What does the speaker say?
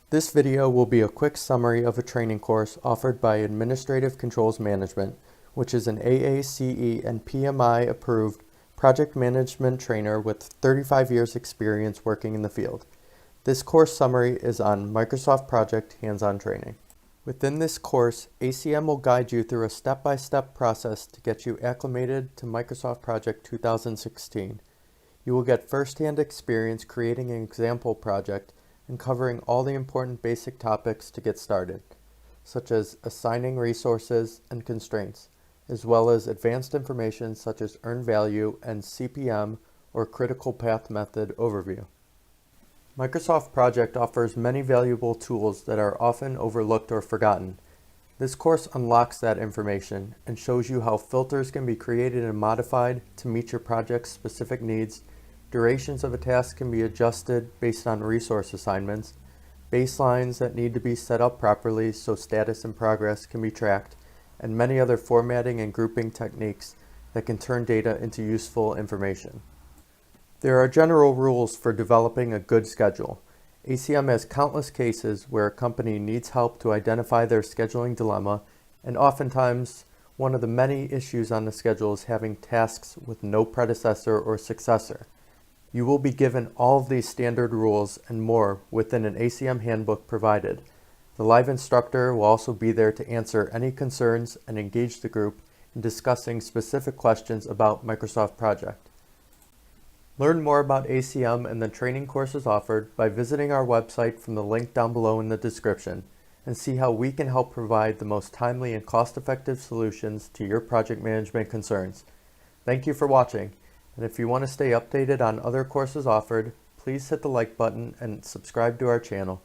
This video will be a quick summary of a training course offered by Administrative Controls Management, which is an AACE and PMI approved project management trainer with 35 years experience working in the field. This course summary is on Microsoft Project hands-on training. Within this course, ACM will guide you through a step-by-step process to get you acclimated to Microsoft Project 2016. You will get first-hand experience creating an example project and covering all the important basic topics to get started, such as assigning resources and constraints, as well as advanced information such as earned value and CPM or critical path method overview. Microsoft Project offers many valuable tools that are often overlooked or forgotten. This course unlocks that information and shows you how filters can be created and modified to meet your project's specific needs. Durations of a task can be adjusted based on resource assignments, baselines that need to be set up properly so status and progress can be tracked, and many other formatting and grouping techniques that can turn data into useful information. There are general rules for developing a good schedule. ACM has countless cases where a company needs help to identify their scheduling dilemma, and oftentimes one of the many issues on the schedule is having tasks with no predecessor or successor. You will be given all of these standard rules and more within an ACM handbook provided. The live instructor will also be there to answer any concerns and engage the group in discussing specific questions about Microsoft Project. Learn more about ACM and the training courses offered by visiting our website from the link down below in the description, and see how we can help provide the most timely and cost-effective solutions to your project management concerns. Thank you for watching. And if you want to stay updated on other courses offered, please hit the like button and subscribe to our channel.